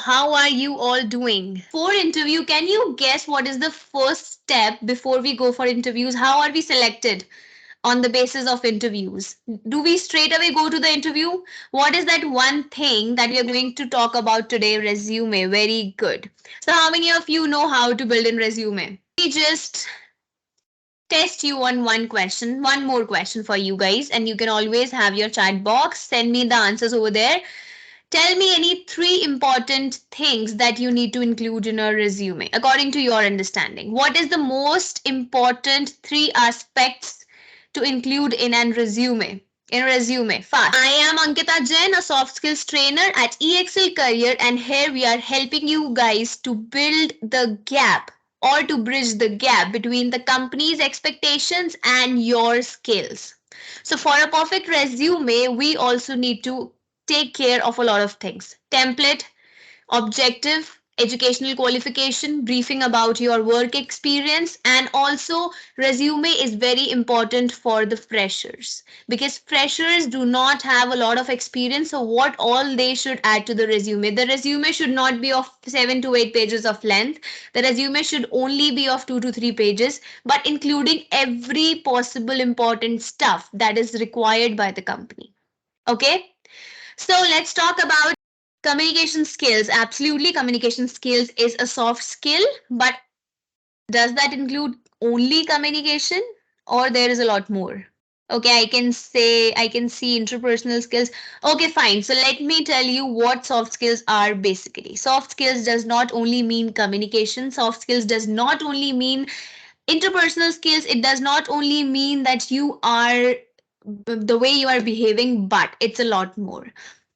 How are you all doing? For interview, can you guess what is the first step before we go for interviews? How are we selected on the basis of interviews? Do we straight away go to the interview? What is that one thing that we are going to talk about today? Resume. Very good. So, how many of you know how to build a resume? We just test you on one question, one more question for you guys, and you can always have your chat box. Send me the answers over there. Tell me any three important things that you need to include in a resume, according to your understanding. What is the most important three aspects to include in an resume? In a resume, fast. I am Ankita Jain, a soft skills trainer at EXL Career, and here we are helping you guys to build the gap or to bridge the gap between the company's expectations and your skills. So, for a perfect resume, we also need to take care of a lot of things: template, objective, educational qualification, briefing about your work experience, and also resume is very important for the freshers because freshers do not have a lot of experience. So what all they should add to the resume? The resume should not be of 7 to 8 pages of length. The resume should only be of 2 to 3 pages, but including every possible important stuff that is required by the company. Okay, so let's talk about communication skills. Absolutely, communication skills is a soft skill, but does that include only communication or there is a lot more? Okay, I can see interpersonal skills. Okay, fine. So let me tell you what soft skills are basically. Soft skills does not only mean communication, soft skills does not only mean interpersonal skills, it does not only mean that you are the way you are behaving, but it's a lot more.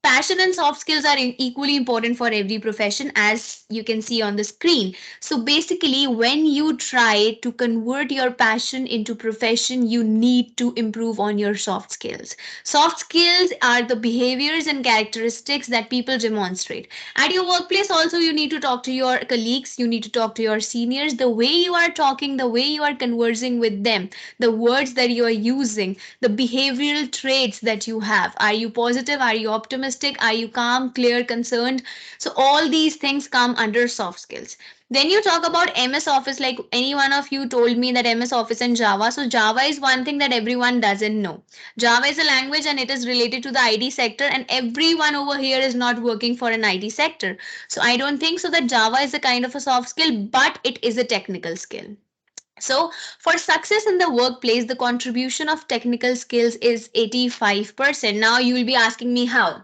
Passion and soft skills are equally important for every profession, as you can see on the screen. So basically, when you try to convert your passion into profession, you need to improve on your soft skills. Soft skills are the behaviors and characteristics that people demonstrate. At your workplace, also, you need to talk to your colleagues, you need to talk to your seniors. The way you are talking, the way you are conversing with them, the words that you are using, the behavioral traits that you have. Are you positive? Are you optimistic? Are you calm, clear, concerned? So, all these things come under soft skills. Then you talk about MS Office, like any one of you told me that MS Office and Java. So, Java is one thing that everyone doesn't know. Java is a language and it is related to the IT sector, and everyone over here is not working for an IT sector. So, I don't think so that Java is a kind of a soft skill, but it is a technical skill. So, for success in the workplace, the contribution of technical skills is 85%. Now, you will be asking me how.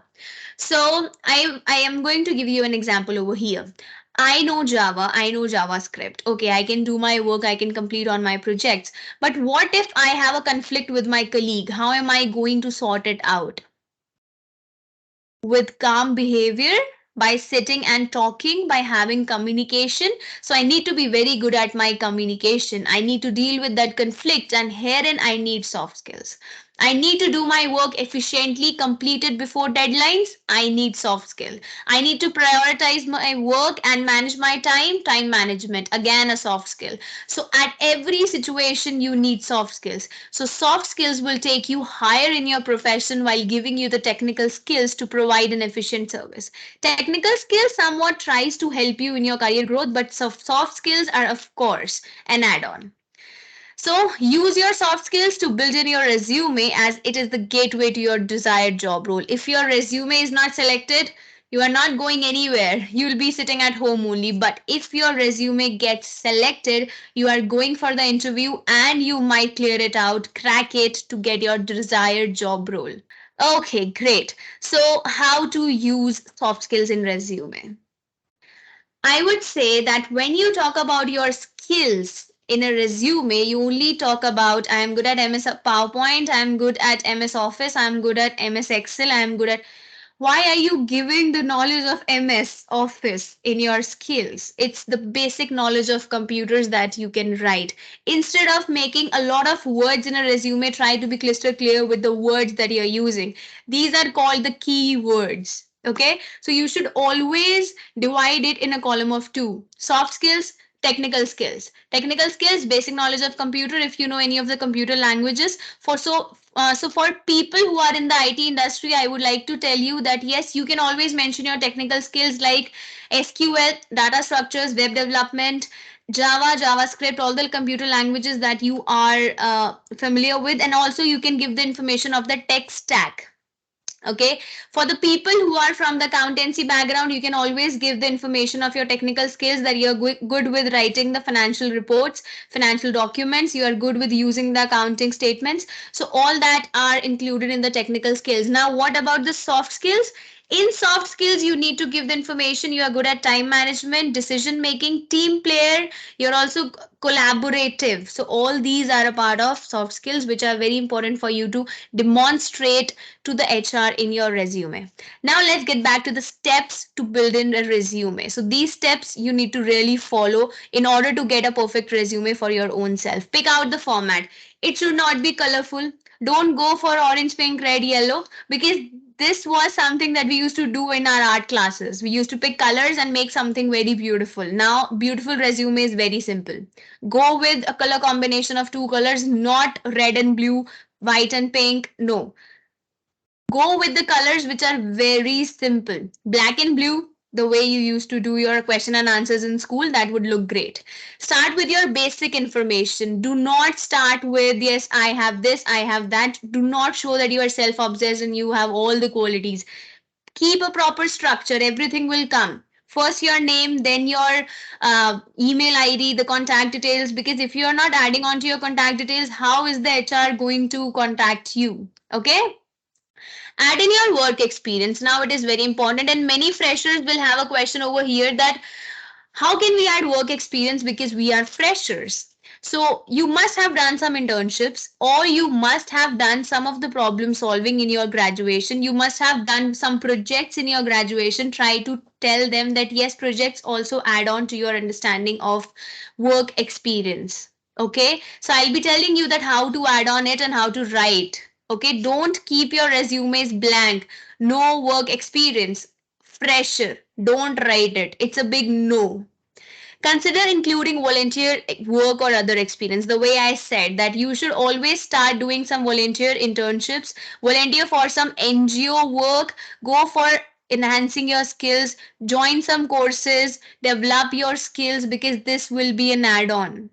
So, I am going to give you an example over here. I know Java, I know JavaScript. Okay, I can do my work, I can complete on my projects. But what if I have a conflict with my colleague? How am I going to sort it out? With calm behavior, by sitting and talking, by having communication. So I need to be very good at my communication. I need to deal with that conflict, and herein I need soft skills. I need to do my work efficiently, complete it before deadlines. I need soft skill. I need to prioritize my work and manage my time. Time management, again a soft skill. So at every situation you need soft skills. So soft skills will take you higher in your profession while giving you the technical skills to provide an efficient service. Technical skills somewhat tries to help you in your career growth, but soft skills are of course an add-on. So use your soft skills to build in your resume, as it is the gateway to your desired job role. If your resume is not selected, you are not going anywhere. You will be sitting at home only. But if your resume gets selected, you are going for the interview and you might clear it out, crack it to get your desired job role. Okay, great. So how to use soft skills in resume? I would say that when you talk about your skills in a resume, you only talk about I am good at MS PowerPoint, I am good at MS Office, I am good at MS Excel, I am good at. Why are you giving the knowledge of MS Office in your skills? It's the basic knowledge of computers that you can write. Instead of making a lot of words in a resume, try to be crystal clear with the words that you're using. These are called the key words. Okay, so you should always divide it in a column of two: soft skills, technical skills. Technical skills, basic knowledge of computer, if you know any of the computer languages. So for people who are in the IT industry, I would like to tell you that yes, you can always mention your technical skills like SQL, data structures, web development, Java, JavaScript, all the computer languages that you are familiar with, and also you can give the information of the tech stack. Okay, for the people who are from the accountancy background, you can always give the information of your technical skills, that you're good with writing the financial reports, financial documents, you are good with using the accounting statements. So all that are included in the technical skills. Now what about the soft skills? In soft skills, you need to give the information you are good at time management, decision making, team player, you're also collaborative. So all these are a part of soft skills which are very important for you to demonstrate to the HR in your resume. Now let's get back to the steps to build in a resume. So these steps you need to really follow in order to get a perfect resume for your own self. Pick out the format. It should not be colorful. Don't go for orange, pink, red, yellow, because this was something that we used to do in our art classes. We used to pick colors and make something very beautiful. Now, beautiful resume is very simple. Go with a color combination of two colors, not red and blue, white and pink. No, go with the colors which are very simple. Black and blue, the way you used to do your question and answers in school, that would look great. Start with your basic information. Do not start with, yes, I have this, I have that. Do not show that you are self obsessed and you have all the qualities. Keep a proper structure, everything will come. First your name, then your email ID, the contact details, because if you are not adding on to your contact details, how is the HR going to contact you? Okay, add in your work experience. Now it is very important, and many freshers will have a question over here that how can we add work experience because we are freshers? So you must have done some internships, or you must have done some of the problem solving in your graduation. You must have done some projects in your graduation. Try to tell them that yes, projects also add on to your understanding of work experience. Okay, so I'll be telling you that how to add on it and how to write. Okay, don't keep your resumes blank. No work experience, fresher. Don't write it. It's a big no. Consider including volunteer work or other experience. The way I said that you should always start doing some volunteer internships, volunteer for some NGO work, go for enhancing your skills, join some courses, develop your skills, because this will be an add-on.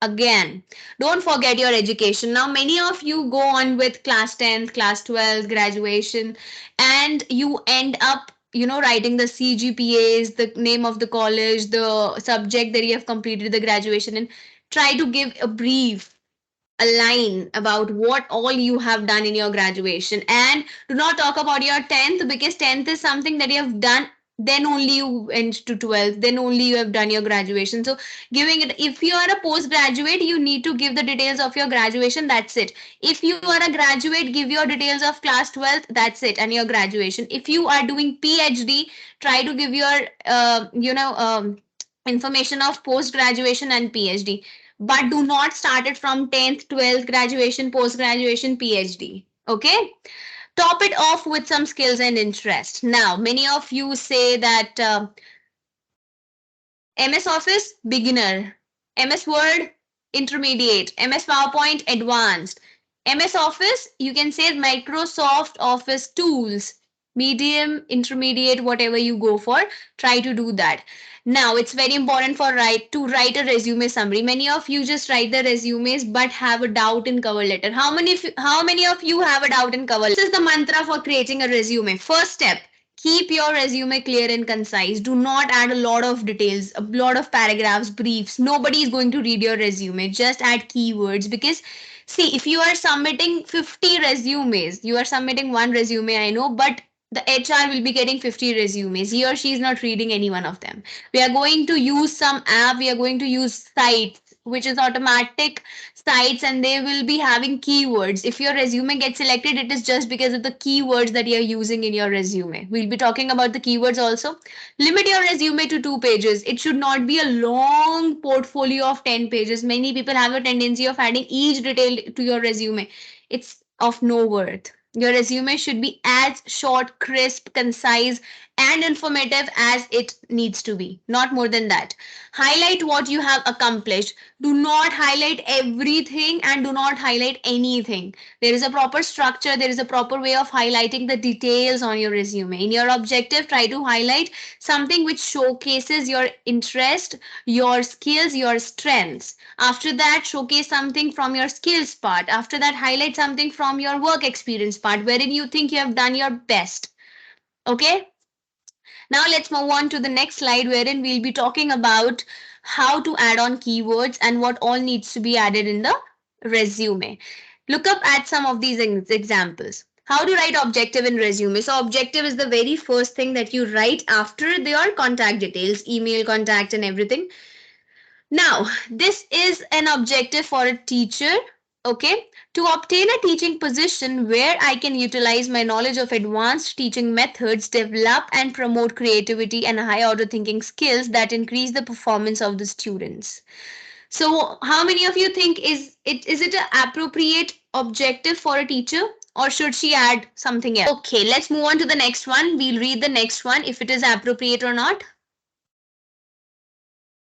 Again, don't forget your education. Now many of you go on with class 10th, class 12th, graduation, and you end up writing the CGPAs, the name of the college, the subject that you have completed the graduation in. Try to give a brief, a line about what all you have done in your graduation, and do not talk about your 10th, because 10th is something that you have done, then only you went to 12th, then only you have done your graduation. So giving it, if you are a postgraduate, you need to give the details of your graduation, that's it. If you are a graduate, give your details of class 12th, that's it, and your graduation. If you are doing PhD, try to give your information of post graduation and PhD, but do not start it from 10th, 12th, graduation, post graduation, PhD. Okay, top it off with some skills and interest. Now many of you say that MS Office beginner, MS Word intermediate, MS PowerPoint advanced, MS Office you can say Microsoft Office tools medium, intermediate, whatever you go for, try to do that. Now it's very important for to write a resume summary. Many of you just write the resumes but have a doubt in cover letter. How many of you have a doubt in cover letter? This is the mantra for creating a resume. First step, keep your resume clear and concise. Do not add a lot of details, a lot of paragraphs, briefs. Nobody is going to read your resume. Just add keywords, because see, if you are submitting 50 resumes, you are submitting one resume, I know, but the HR will be getting 50 resumes. He or she is not reading any one of them. We are going to use some app, we are going to use sites, which is automatic sites, and they will be having keywords. If your resume gets selected, it is just because of the keywords that you're using in your resume. We'll be talking about the keywords also. Limit your resume to 2 pages. It should not be a long portfolio of 10 pages. Many people have a tendency of adding each detail to your resume. It's of no worth. Your resume should be as short, crisp, concise, and informative as it needs to be, not more than that. Highlight what you have accomplished. Do not highlight everything and do not highlight anything. There is a proper structure, there is a proper way of highlighting the details on your resume. In your objective, try to highlight something which showcases your interest, your skills, your strengths. After that, showcase something from your skills part. After that, highlight something from your work experience part wherein you think you have done your best. Okay, now let's move on to the next slide wherein we'll be talking about how to add on keywords and what all needs to be added in the resume. Look up at some of these examples. How to write objective in resume. So objective is the very first thing that you write after your contact details, email, contact and everything. Now, this is an objective for a teacher, okay? To obtain a teaching position where I can utilize my knowledge of advanced teaching methods, develop and promote creativity and high order thinking skills that increase the performance of the students. So, how many of you think is it an appropriate objective for a teacher or should she add something else? Okay, let's move on to the next one. We'll read the next one if it is appropriate or not.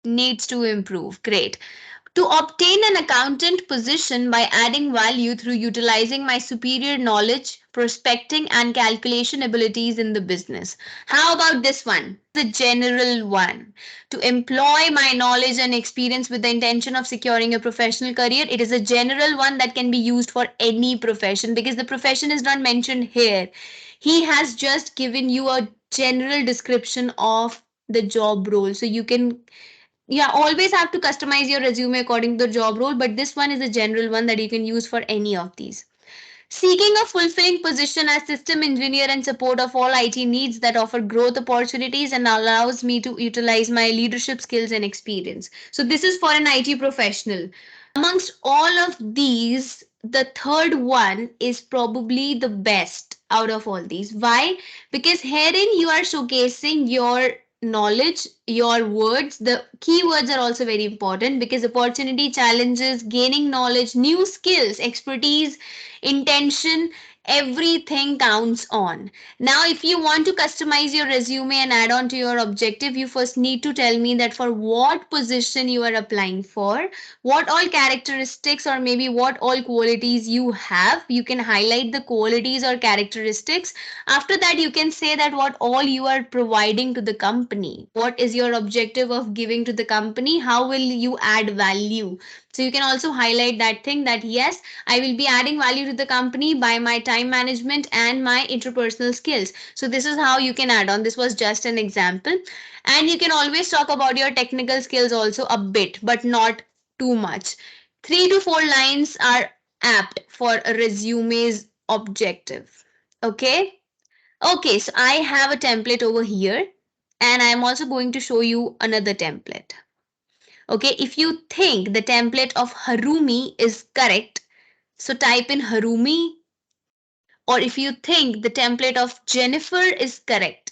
Needs to improve. Great. To obtain an accountant position by adding value through utilizing my superior knowledge, prospecting, and calculation abilities in the business. How about this one? The general one. To employ my knowledge and experience with the intention of securing a professional career. It is a general one that can be used for any profession because the profession is not mentioned here. He has just given you a general description of the job role. So you can, yeah, always have to customize your resume according to the job role, but this one is a general one that you can use for any of these. Seeking a fulfilling position as system engineer and support of all IT needs that offer growth opportunities and allows me to utilize my leadership skills and experience. So this is for an IT professional. Amongst all of these, the third one is probably the best out of all these. Why? Because herein you are showcasing your knowledge, your words. The keywords are also very important because opportunity, challenges, gaining knowledge, new skills, expertise, intention, everything counts on. Now, if you want to customize your resume and add on to your objective, you first need to tell me that for what position you are applying for, what all characteristics or maybe what all qualities you have. You can highlight the qualities or characteristics. After that, you can say that what all you are providing to the company. What is your objective of giving to the company? How will you add value? So you can also highlight that thing that yes, I will be adding value to the company by my time management and my interpersonal skills. So this is how you can add on. This was just an example. And you can always talk about your technical skills also a bit, but not too much. 3 to 4 lines are apt for a resume's objective. Okay. Okay, so I have a template over here and I'm also going to show you another template. Okay, if you think the template of Harumi is correct, so type in Harumi, or if you think the template of Jennifer is correct,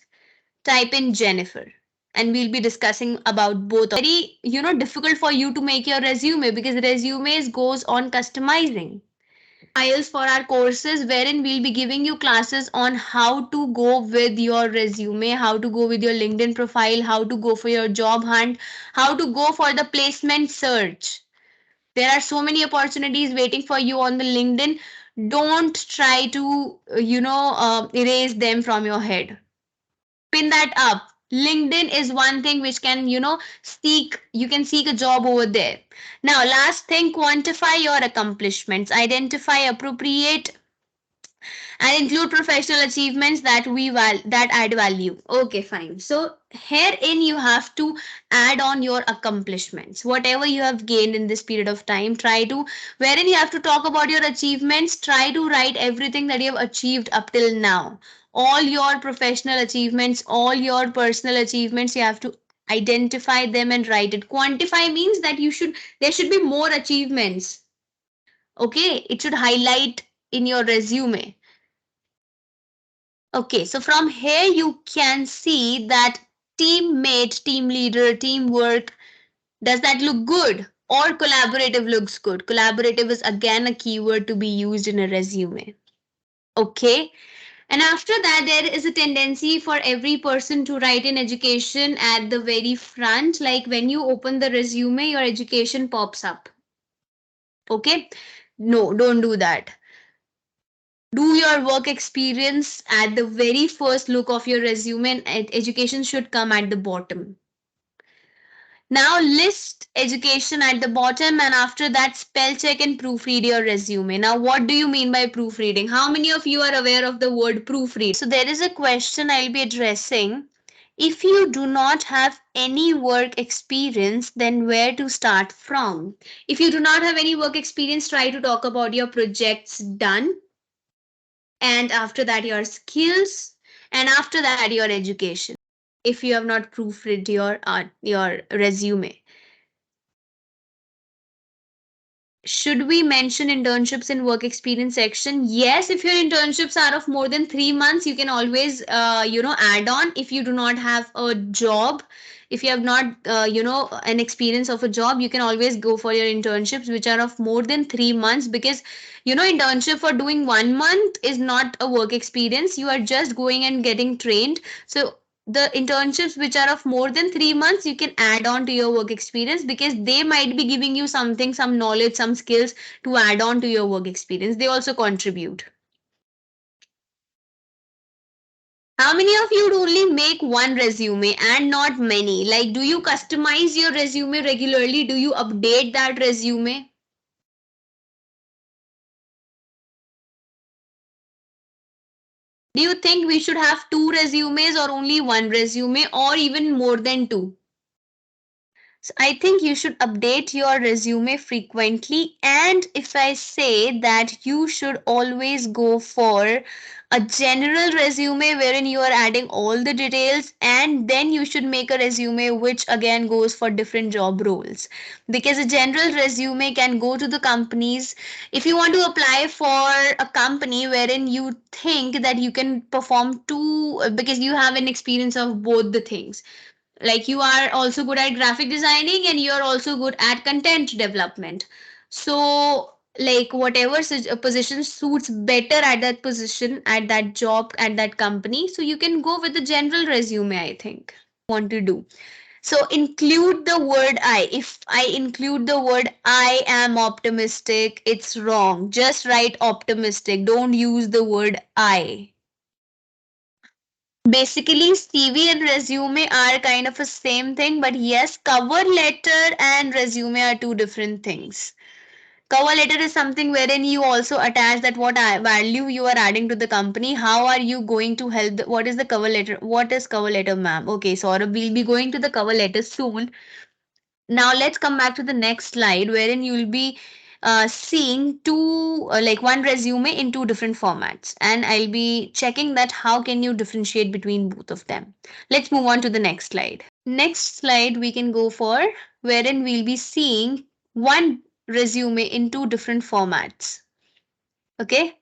type in Jennifer. And we'll be discussing about both. Very, difficult for you to make your resume because resumes goes on customizing. Files for our courses wherein we'll be giving you classes on how to go with your resume, how to go with your LinkedIn profile, how to go for your job hunt, how to go for the placement search. There are so many opportunities waiting for you on the LinkedIn. Don't try to erase them from your head. Pin that up. LinkedIn is one thing which can you can seek a job over there. Now last thing, quantify your accomplishments, identify appropriate and include professional achievements that add value. Okay, fine. So herein you have to add on your accomplishments, whatever you have gained in this period of time. Try to, wherein you have to talk about your achievements, try to write everything that you have achieved up till now. All your professional achievements, all your personal achievements, you have to identify them and write it. Quantify means that there should be more achievements. Okay, it should highlight in your resume. Okay, so from here you can see that teammate, team leader, teamwork, does that look good? Or collaborative looks good? Collaborative is again a keyword to be used in a resume. Okay, And after that, there is a tendency for every person to write in education at the very front. Like when you open the resume, your education pops up. Okay? No, don't do that. Do your work experience at the very first look of your resume, and education should come at the bottom. Now list education at the bottom, and after that spell check and proofread your resume. Now what do you mean by proofreading? How many of you are aware of the word proofread? So there is a question I'll be addressing. If you do not have any work experience, then where to start from? If you do not have any work experience, try to talk about your projects done, and after that your skills, and after that your education, if you have not proofread your resume. Should we mention internships in work experience section? Yes, if your internships are of more than 3 months, you can always add on. If you do not have a job, if you have not an experience of a job, you can always go for your internships which are of more than 3 months, because internship for doing 1 month is not a work experience. You are just going and getting trained. So the internships which are of more than 3 months, you can add on to your work experience, because they might be giving you something, some knowledge, some skills to add on to your work experience. They also contribute. How many of you only make one resume and not many? Like, do you customize your resume regularly? Do you update that resume? Do you think we should have two resumes, or only one resume, or even more than two? So I think you should update your resume frequently. And if I say that you should always go for a general resume wherein you are adding all the details, and then you should make a resume which again goes for different job roles, because a general resume can go to the companies. If you want to apply for a company wherein you think that you can perform two, because you have an experience of both the things, like you are also good at graphic designing and you're also good at content development, so like whatever position suits better at that position, at that job, at that company, so you can go with the general resume, I think. Want to do so, include the word I. If I include the word I am optimistic, it's wrong. Just write optimistic, don't use the word I. Basically, CV and resume are kind of a same thing, but yes, cover letter and resume are two different things. Cover letter is something wherein you also attach that what value you are adding to the company. How are you going to help? What is the cover letter? What is cover letter, ma'am? Okay, Saurabh, we'll be going to the cover letter soon. Now let's come back to the next slide, wherein you'll be seeing two like one resume in two different formats, and I'll be checking that how can you differentiate between both of them. Let's move on to the next slide. Next slide we can go for, wherein we'll be seeing one resume in two different formats. Okay.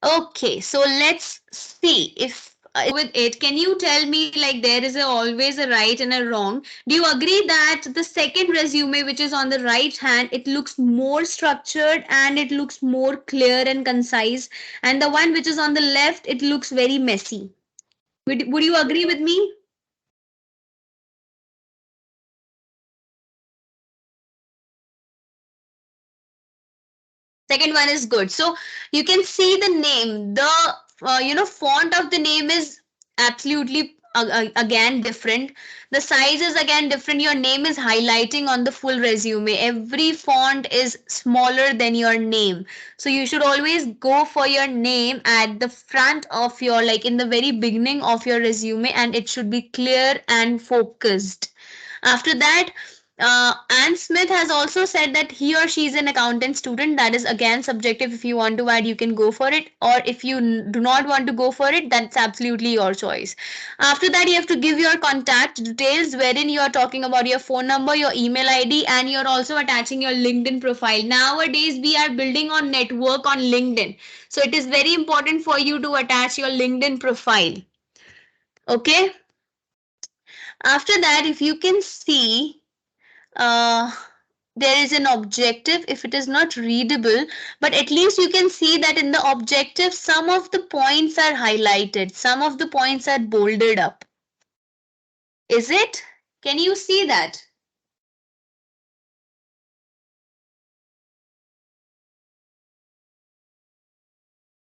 Okay, so let's see if with it, can you tell me, like there is always a right and a wrong? Do you agree that the second resume, which is on the right hand, it looks more structured and it looks more clear and concise, and the one which is on the left, it looks very messy? Would you agree with me? Second one is good. So you can see the name, the font of the name is absolutely again different. The size is again different. Your name is highlighting on the full resume. Every font is smaller than your name. So you should always go for your name at the front of your, like in the very beginning of your resume, and it should be clear and focused. After that, Anne Smith has also said that he or she is an accountant student. That is again subjective. If you want to add, you can go for it. Or if you do not want to go for it, that's absolutely your choice. After that, you have to give your contact details, wherein you are talking about your phone number, your email ID, and you're also attaching your LinkedIn profile. Nowadays, we are building on network on LinkedIn. So it is very important for you to attach your LinkedIn profile. Okay. After that, if you can see, uh, there is an objective, if it is not readable, but at least you can see that in the objective some of the points are highlighted, some of the points are bolded up. Is it? Can you see that?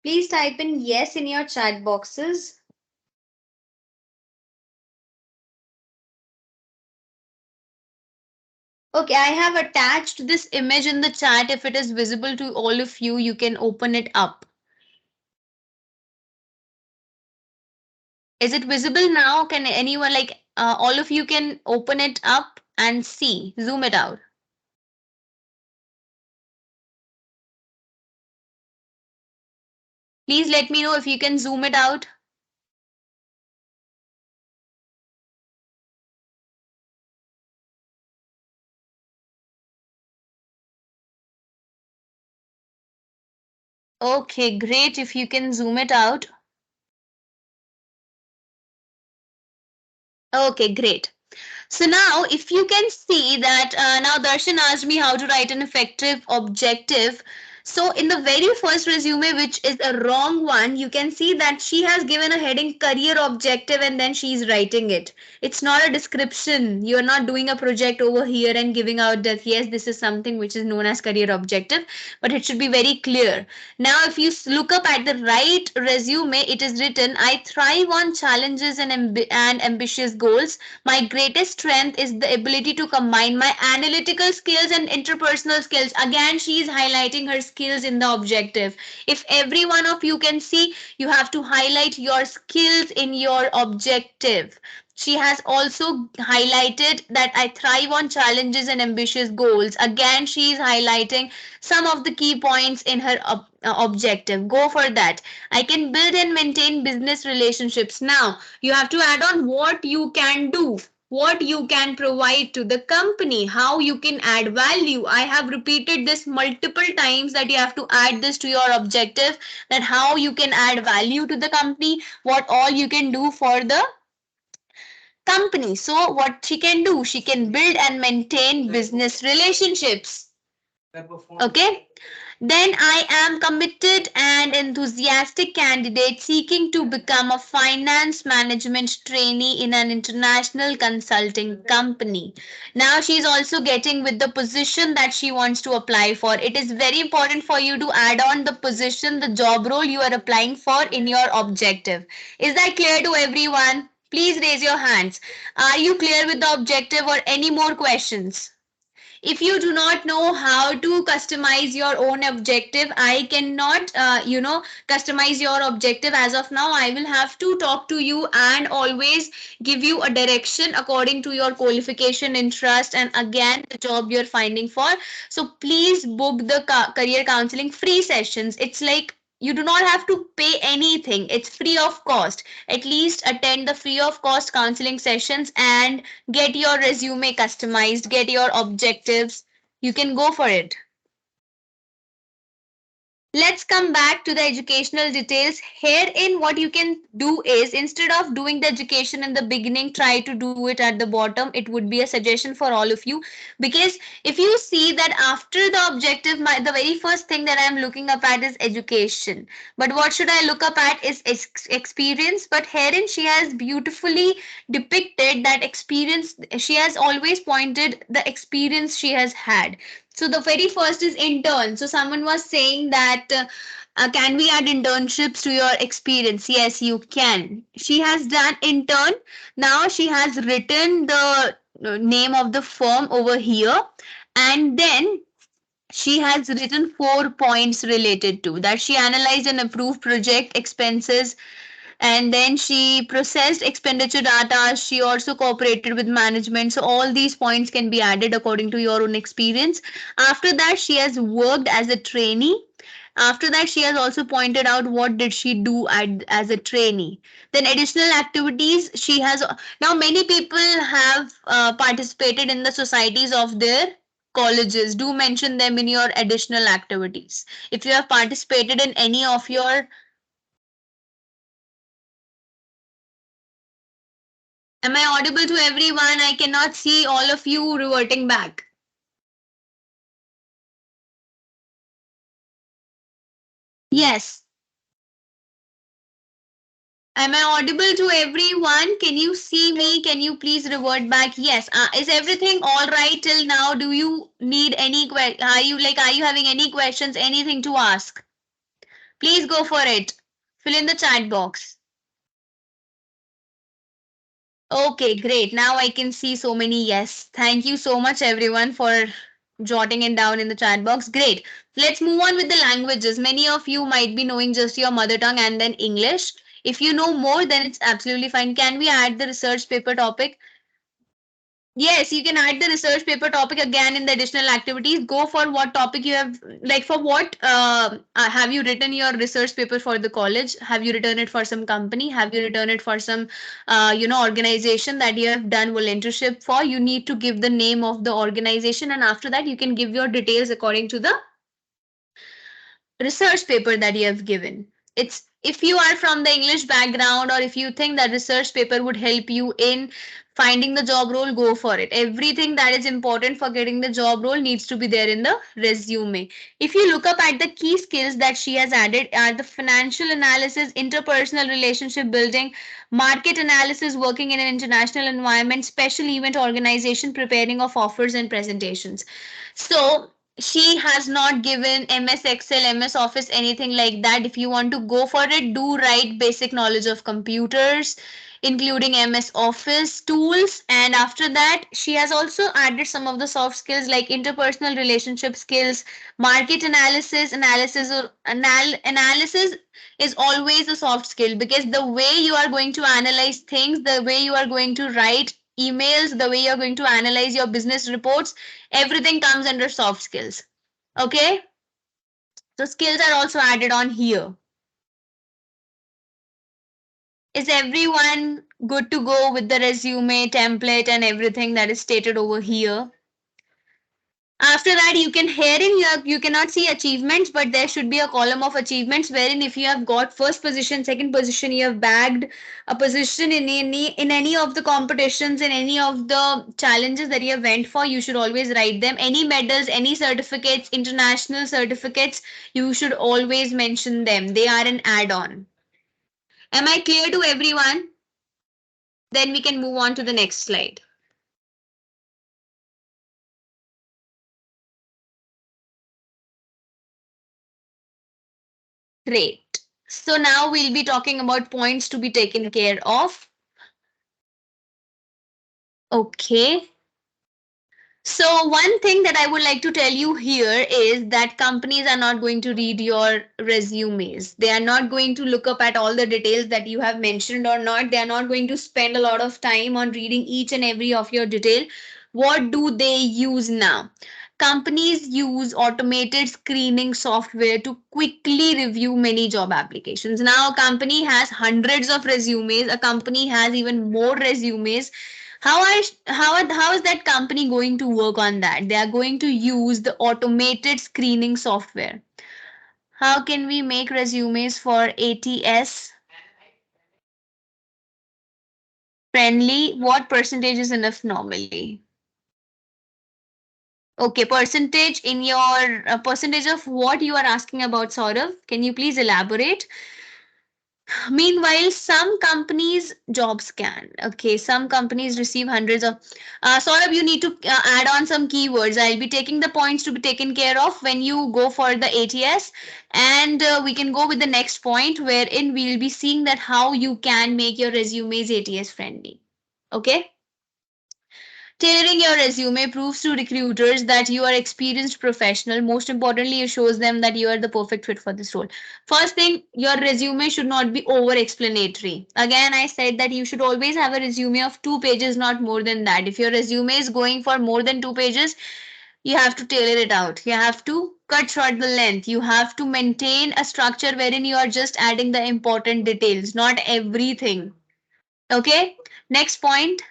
Please type in yes in your chat boxes. Okay, I have attached this image in the chat. If it is visible to all of you, you can open it up. Is it visible now? Can anyone, like, all of you can open it up and see, zoom it out. Please let me know if you can zoom it out. Okay, great. If you can zoom it out. Okay, great. So now if you can see that now Darshan asked me how to write an effective objective. So in the very first resume, which is a wrong one, you can see that she has given a heading career objective and then she's writing it. It's not a description. You're not doing a project over here and giving out that yes, this is something which is known as career objective, but it should be very clear. Now, if you look up at the right resume, it is written, I thrive on challenges and ambitious goals. My greatest strength is the ability to combine my analytical skills and interpersonal skills. Again, she is highlighting her skills in the objective. If every one of you can see, you have to highlight your skills in your objective. She has also highlighted that I thrive on challenges and ambitious goals. Again, she is highlighting some of the key points in her objective. Go for that. I can build and maintain business relationships. Now, you have to add on what you can do, what you can provide to the company, how you can add value. I have repeated this multiple times that you have to add this to your objective, that how you can add value to the company, what all you can do for the company. So what she can do, she can build and maintain business relationships. Okay. Then I am committed and enthusiastic candidate seeking to become a finance management trainee in an international consulting company. Now she is also getting with the position that she wants to apply for. It is very important for you to add on the position, the job role you are applying for in your objective. Is that clear to everyone? Please raise your hands. Are you clear with the objective or any more questions? If you do not know how to customize your own objective, I cannot customize your objective as of now. I will have to talk to you and always give you a direction according to your qualification, interest, and again the job you're finding for. So please book the career counseling free sessions. It's like you do not have to pay anything. It's free of cost. At least attend the free of cost counseling sessions and get your resume customized, get your objectives. You can go for it. Let's come back to the educational details. Herein, what you can do is instead of doing the education in the beginning, try to do it at the bottom. It would be a suggestion for all of you, because if you see that after the objective, the very first thing that I'm looking up at is education. But what should I look up at is experience. But herein, she has beautifully depicted that experience. She has always pointed the experience she has had. So the very first is intern. So someone was saying that can we add internships to your experience? Yes, you can. She has done intern. Now she has written the name of the firm over here, and then she has written 4 points related to that. She analyzed and approved project expenses, and then she processed expenditure data. She also cooperated with management. So all these points can be added according to your own experience. After that, she has worked as a trainee. After that, she has also pointed out what did she do as a trainee. Then additional activities she has. Now many people have participated in the societies of their colleges. Do mention them in your additional activities. If you have participated in any of your. Am I audible to everyone? I cannot see all of you reverting back. Yes. Am I audible to everyone? Can you see me? Can you please revert back? Yes. Is everything all right till now? Do you need any are you having any questions, anything to ask? Please go for it. Fill in the chat box. Okay, great. Now I can see so many yes. Thank you so much everyone for jotting it down in the chat box. Great. Let's move on with the languages. Many of you might be knowing just your mother tongue and then English. If you know more, then it's absolutely fine. Can we add the research paper topic? Yes, you can add the research paper topic again in the additional activities. Go for what topic you have, like for what have you written your research paper for the college? Have you written it for some company? Have you written it for some, organization that you have done volunteership for? You need to give the name of the organization, and after that, you can give your details according to the research paper that you have given. It's if you are from the English background or if you think that research paper would help you in finding the job role, go for it. Everything that is important for getting the job role needs to be there in the resume. If you look up at the key skills that she has added are the financial analysis, interpersonal relationship building, market analysis, working in an international environment, special event organization, preparing of offers and presentations. So she has not given MS Excel, MS Office, anything like that. If you want to go for it, do write basic knowledge of computers, including MS Office tools. And after that, she has also added some of the soft skills like interpersonal relationship skills, market analysis. Analysis is always a soft skill because the way you are going to analyze things, the way you are going to write emails, the way you're going to analyze your business reports, everything comes under soft skills. Okay, so skills are also added on here. Is everyone good to go with the resume template and everything that is stated over here? After that, you can herein you cannot see achievements, but there should be a column of achievements wherein if you have got first position, second position, you have bagged a position in any of the competitions, in any of the challenges that you have went for, you should always write them. Any medals, any certificates, international certificates, you should always mention them. They are an add-on. Am I clear to everyone? Then we can move on to the next slide. Great. So now we'll be talking about points to be taken care of. Okay. So one thing that I would like to tell you here is that companies are not going to read your resumes. They are not going to look up at all the details that you have mentioned or not. They are not going to spend a lot of time on reading each and every of your detail. What do they use now? Companies use automated screening software to quickly review many job applications. Now, a company has hundreds of resumes. A company has even more resumes. How is that company going to work on that? They are going to use the automated screening software. How can we make resumes for ATS friendly? What percentage is enough normally? Okay, percentage in your percentage of what you are asking about, Saurav? Can you please elaborate? Meanwhile, some companies job scan. Okay, some companies receive hundreds of. Saurabh, you need to add on some keywords. I'll be taking the points to be taken care of when you go for the ATS, and we can go with the next point wherein we'll be seeing that how you can make your resumes ATS friendly. Okay. Tailoring your resume proves to recruiters that you are experienced professional. Most importantly, it shows them that you are the perfect fit for this role. First thing, your resume should not be over explanatory. Again, I said that you should always have a resume of 2 pages, not more than that. If your resume is going for more than 2 pages, you have to tailor it out. You have to cut short the length. You have to maintain a structure wherein you are just adding the important details, not everything. Okay, next point.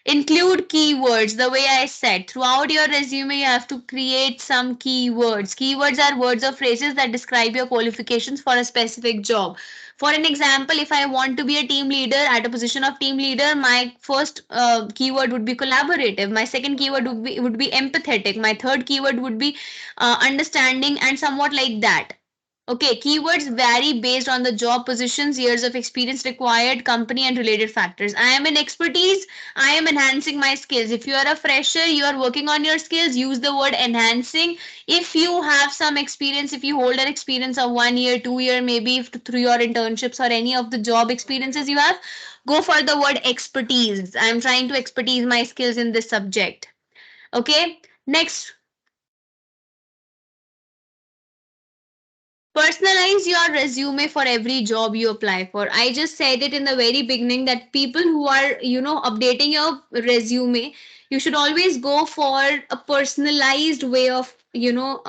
Include keywords. The way I said, throughout your resume, you have to create some keywords. Keywords are words or phrases that describe your qualifications for a specific job. For an example, if I want to be a team leader at a position of team leader, my first keyword would be collaborative. My second keyword would be empathetic. My third keyword would be understanding and somewhat like that. Okay, keywords vary based on the job positions, years of experience required, company, and related factors. I am in expertise, I am enhancing my skills. If you are a fresher, you are working on your skills, use the word enhancing. If you have some experience, if you hold an experience of 1 year, 2 year, maybe through your internships or any of the job experiences you have, go for the word expertise. I'm trying to expertise my skills in this subject. Okay, next. Personalize your resume for every job you apply for. I just said it in the very beginning that people who are, updating your resume, you should always go for a personalized way of, your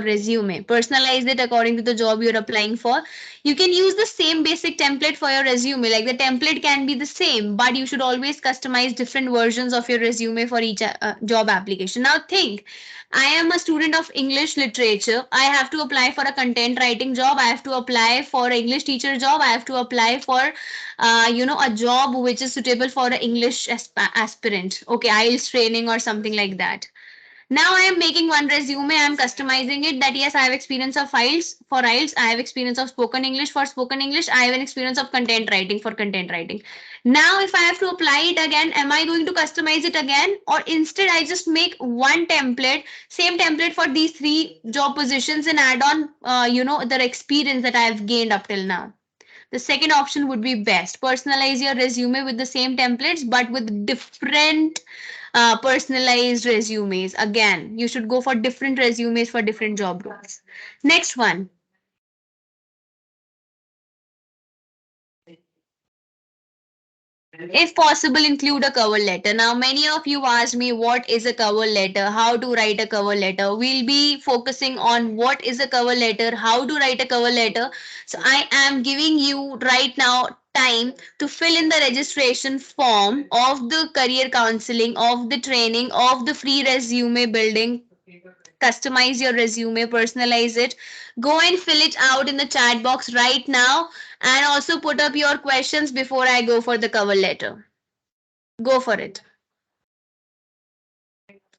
resume. Personalize it according to the job you're applying for. You can use the same basic template for your resume. Like the template can be the same, but you should always customize different versions of your resume for each job application. Now think, I am a student of English literature. I have to apply for a content writing job. I have to apply for an English teacher job. I have to apply for, a job which is suitable for an English aspirant. Okay, IELTS training or something like that. Now I am making one resume. I am customizing it that yes, I have experience of files for IELTS. I have experience of spoken English for spoken English. I have an experience of content writing for content writing. Now, if I have to apply it again, am I going to customize it again? Or instead, I just make one template, same template for these three job positions and add on, the experience that I have gained up till now. The second option would be best. Personalize your resume with the same templates but with different personalized resumes. Again, you should go for different resumes for different job roles. Next one. If possible, include a cover letter. Now, many of you asked me what is a cover letter, how to write a cover letter. We'll be focusing on what is a cover letter, how to write a cover letter. So, I am giving you right now time to fill in the registration form of the career counseling, of the training, of the free resume building. Customize your resume, personalize it. Go and fill it out in the chat box right now and also put up your questions before I go for the cover letter. Go for it.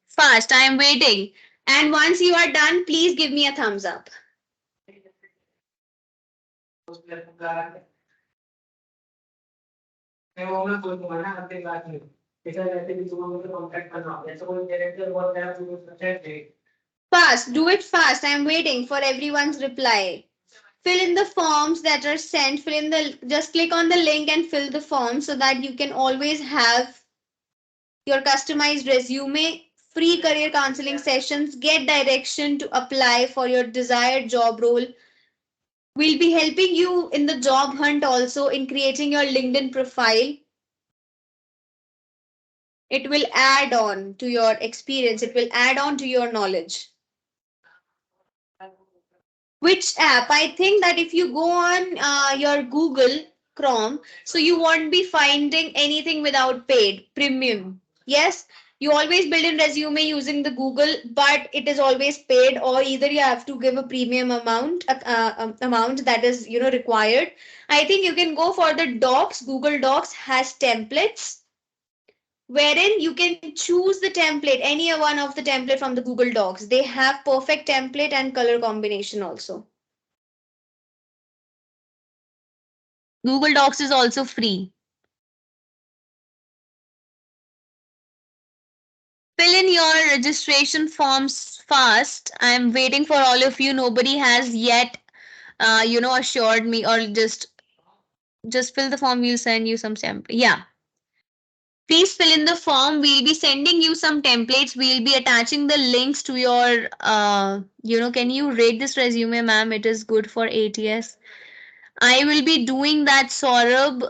Fast, I am waiting. And once you are done, please give me a thumbs up. Fast, do it fast. I am waiting for everyone's reply. Fill in the forms that are sent. Just click on the link and fill the form so that you can always have your customized resume, free career counseling sessions, get direction to apply for your desired job role. We'll be helping you in the job hunt also in creating your LinkedIn profile. It will add on to your experience, it will add on to your knowledge. Which app? I think that if you go on your Google Chrome, so you won't be finding anything without paid premium. Yes, you always build in resume using the Google, but it is always paid, or either you have to give a premium amount that is required. I think you can go for the Docs. Google Docs has templates wherein you can choose the template, any one of the template from the Google Docs. They have perfect template and color combination also. Google Docs is also free. Fill in your registration forms fast. I'm waiting for all of you. Nobody has yet, assured me or just fill the form. We'll send you some sample. Yeah. Please fill in the form. We'll be sending you some templates. We'll be attaching the links to your, can you rate this resume, ma'am? It is good for ATS. I will be doing that, Saurabh.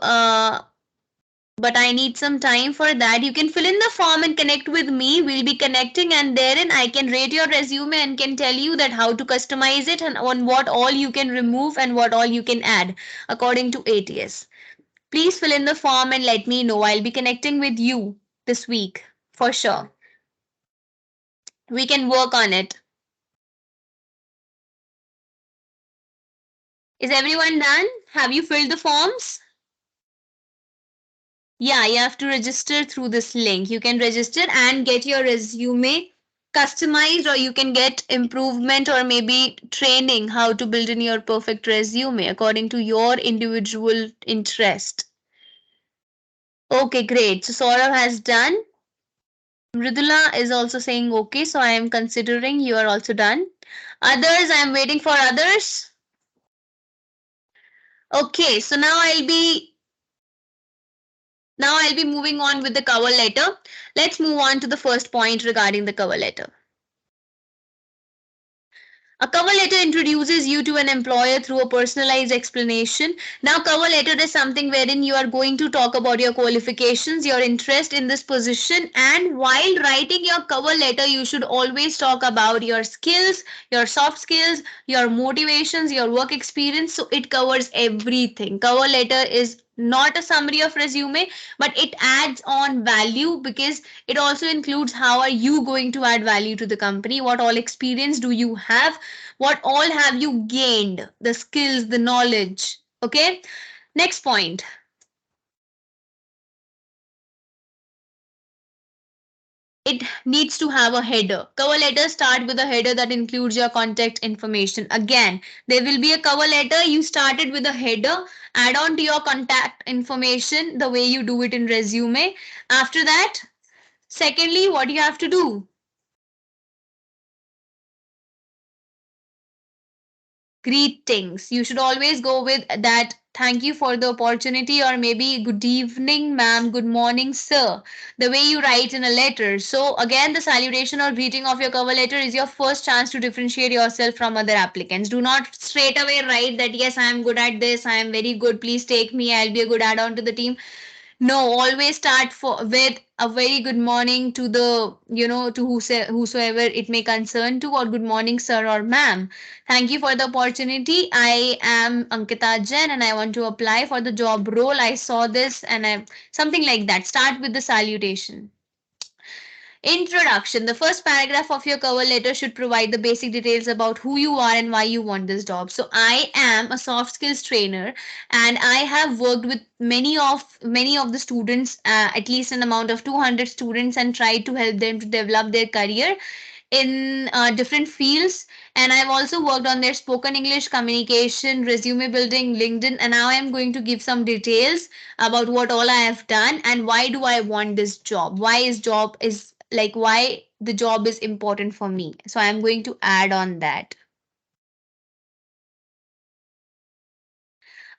But I need some time for that. You can fill in the form and connect with me. We'll be connecting, and therein I can rate your resume and can tell you that how to customize it and on what all you can remove and what all you can add according to ATS. Please fill in the form and let me know. I'll be connecting with you this week for sure. We can work on it. Is everyone done? Have you filled the forms? Yeah, you have to register through this link. You can register and get your resume customized, or you can get improvement or maybe training how to build in your perfect resume according to your individual interest. Okay, great. So Saurav has done. Mridula is also saying okay, so I am considering you are also done. Others, I am waiting for others. Okay, so now I'll be moving on with the cover letter. Let's move on to the first point regarding the cover letter. A cover letter introduces you to an employer through a personalized explanation. Now, cover letter is something wherein you are going to talk about your qualifications, your interest in this position, and while writing your cover letter, you should always talk about your skills, your soft skills, your motivations, your work experience. So it covers everything. Cover letter is not a summary of resume, but it adds on value because it also includes how are you going to add value to the company, what all experience do you have, what all have you gained, the skills, the knowledge. Okay, next point. It needs to have a header. Cover letter start with a header that includes your contact information. Again, there will be a cover letter. You started with a header, add on to your contact information the way you do it in resume. After that, secondly, what you have to do? Greetings. You should always go with that. Thank you for the opportunity, or maybe good evening, ma'am, good morning, sir. The way you write in a letter. So, again, the salutation or greeting of your cover letter is your first chance to differentiate yourself from other applicants. Do not straight away write that, yes, I am good at this, I am very good, please take me, I'll be a good add on to the team. No, always start with a very good morning to the, to whosoever it may concern to, or good morning, sir or ma'am. Thank you for the opportunity. I am Ankita Jain and I want to apply for the job role. I saw this and I something like that. Start with the salutation. Introduction. The first paragraph of your cover letter should provide the basic details about who you are and why you want this job. So I am a soft skills trainer and I have worked with many of the students, at least an amount of 200 students, and tried to help them to develop their career in different fields. And I've also worked on their spoken English, communication, resume building, LinkedIn, and now I'm going to give some details about what all I have done and why do I want this job. Why the job is important for me. So I'm going to add on that.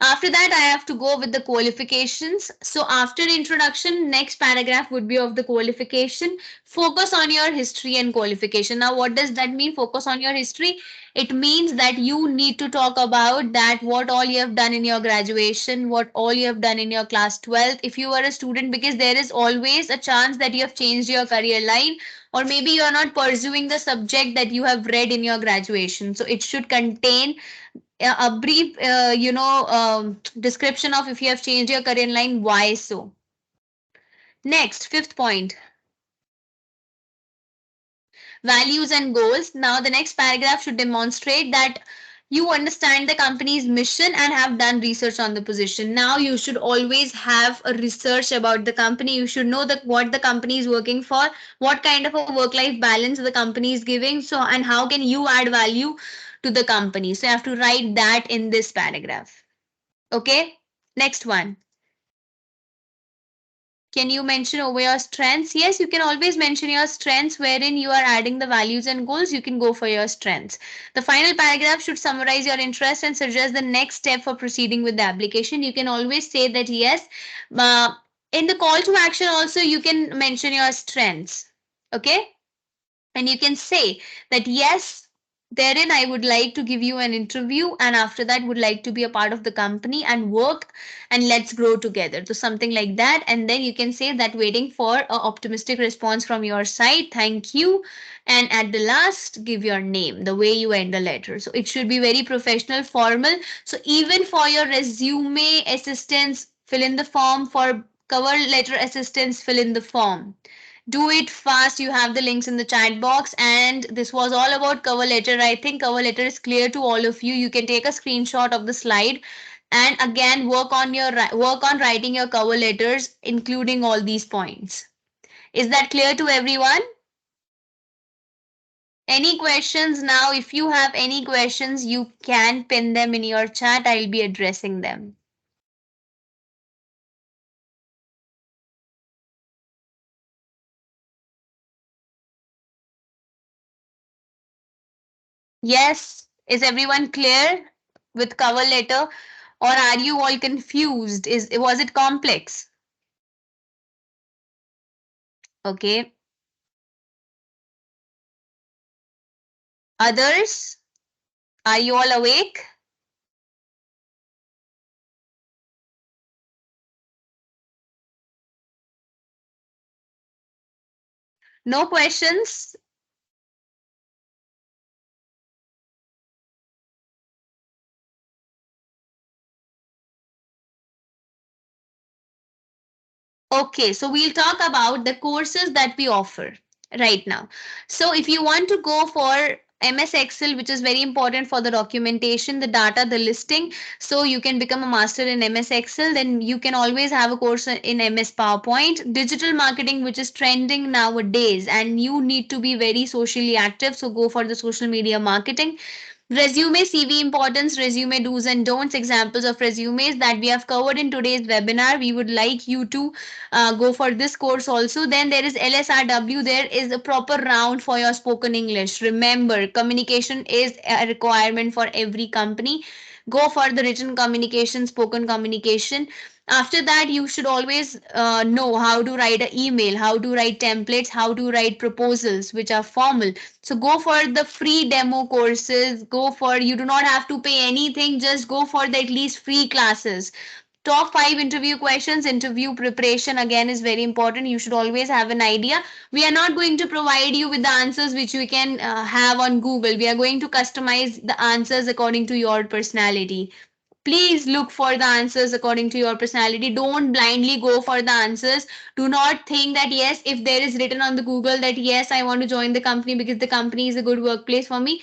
After that, I have to go with the qualifications. So after introduction, next paragraph would be of the qualification. Focus on your history and qualification. Now, what does that mean? Focus on your history. It means that you need to talk about that what all you have done in your graduation, what all you have done in your class 12th. If you are a student, because there is always a chance that you have changed your career line, or maybe you are not pursuing the subject that you have read in your graduation. So it should contain a brief, description of if you have changed your career line, why so. Next, fifth point, values and goals. Now, the next paragraph should demonstrate that you understand the company's mission and have done research on the position. Now, you should always have a research about the company. You should know that what the company is working for, what kind of a work-life balance the company is giving. So, and how can you add value to the company? So, you have to write that in this paragraph. Okay. Next one. Can you mention over your strengths? Yes, you can always mention your strengths wherein you are adding the values and goals. You can go for your strengths. The final paragraph should summarize your interest and suggest the next step for proceeding with the application. You can always say that yes. Uh, in the call to action also, you can mention your strengths. Okay. And you can say that yes, therein I would like to give you an interview, and after that would like to be a part of the company and work, and let's grow together. So something like that, and then you can say that waiting for a optimistic response from your side, thank you, and at the last give your name, the way you end the letter. So it should be very professional, formal. So even for your resume assistance, fill in the form. For cover letter assistance, fill in the form. Do it fast. You have the links in the chat box. And this was all about cover letter. I think cover letter is clear to all of you. You can take a screenshot of the slide, And again, work on writing your cover letters, including all these points. Is that clear to everyone? Any questions now? If you have any questions, you can pin them in your chat. I'll be addressing them. Yes, is everyone clear with cover letter, or are you all confused? Was it complex? Okay. Others, are you all awake? No questions? Okay, so we'll talk about the courses that we offer right now. So if you want to go for MS Excel, which is very important for the documentation, the data, the listing, so you can become a master in MS Excel, then you can always have a course in MS PowerPoint, digital marketing, which is trending nowadays, and you need to be very socially active. So go for the social media marketing. Resume, CV importance, resume do's and don'ts, examples of resumes that we have covered in today's webinar. We would like you to go for this course also. Then there is LSRW. There is a proper round for your spoken English. Remember, communication is a requirement for every company. Go for the written communication, spoken communication. After that, you should always know how to write an email, how to write templates, how to write proposals, which are formal. So go for the free demo courses. Go for, you do not have to pay anything, just go for the at least free classes. Top 5 interview questions. Interview preparation again is very important. You should always have an idea. We are not going to provide you with the answers which we can have on Google. We are going to customize the answers according to your personality. Please look for the answers according to your personality. Don't blindly go for the answers. Do not think that yes, if there is written on the Google that yes, I want to join the company because the company is a good workplace for me,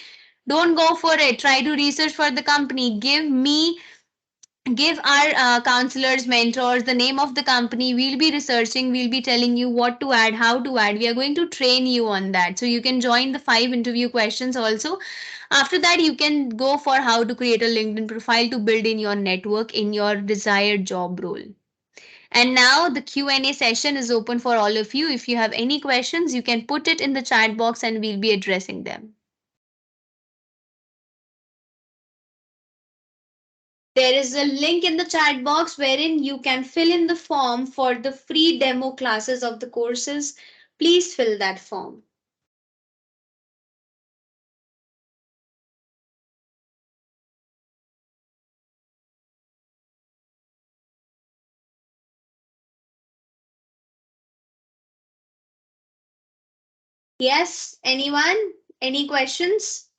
don't go for it. Try to research for the company. Give our counselors, mentors the name of the company. We'll be researching, we'll be telling you what to add, how to add. We are going to train you on that, so you can join the 5 interview questions also. After that, you can go for how to create a LinkedIn profile to build in your network in your desired job role. And now the Q&A session is open for all of you. If you have any questions, you can put it in the chat box and we'll be addressing them. There is a link in the chat box wherein you can fill in the form for the free demo classes of the courses. Please fill that form. Yes, anyone? Any questions?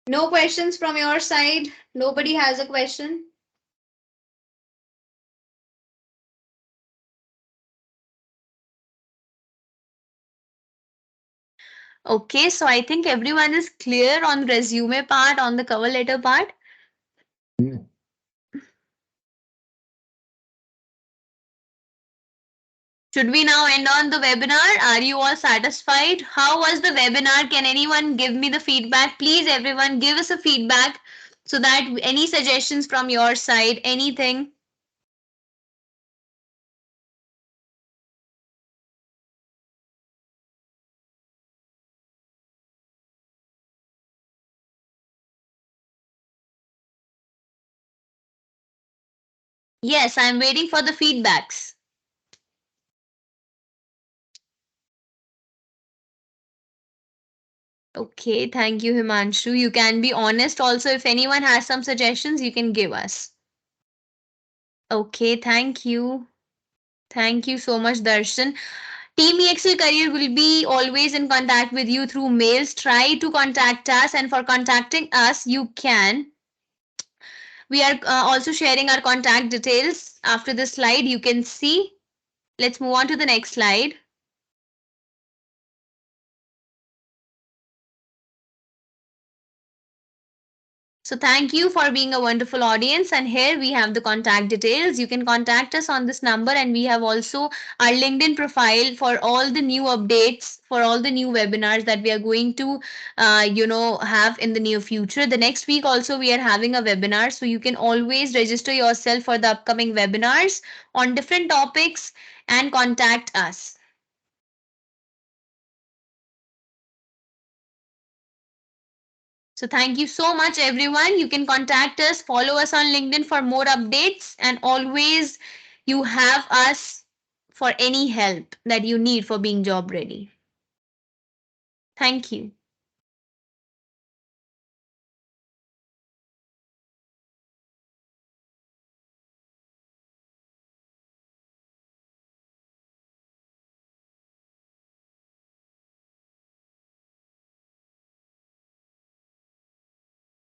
No questions from your side? Nobody has a question? Okay, so I think everyone is clear on resume part, on the cover letter part. Should we now end on the webinar? Are you all satisfied? How was the webinar? Can anyone give me the feedback? Please, everyone, give us a feedback so that any suggestions from your side, anything. Yes, I'm waiting for the feedbacks. Okay, thank you, Himanshu. You can be honest also. If anyone has some suggestions, you can give us. Okay, thank you. Thank you so much, Darshan. Team EXL Career will be always in contact with you through mails. Try to contact us, and for contacting us, you can. We are also sharing our contact details after the slide. You can see. Let's move on to the next slide. So thank you for being a wonderful audience. And here we have the contact details. You can contact us on this number, and we have also our LinkedIn profile for all the new updates, for all the new webinars that we are going to, have in the near future. The next week also we are having a webinar, so you can always register yourself for the upcoming webinars on different topics and contact us. So thank you so much, everyone. You can contact us, follow us on LinkedIn for more updates, and always you have us for any help that you need for being job ready. Thank you.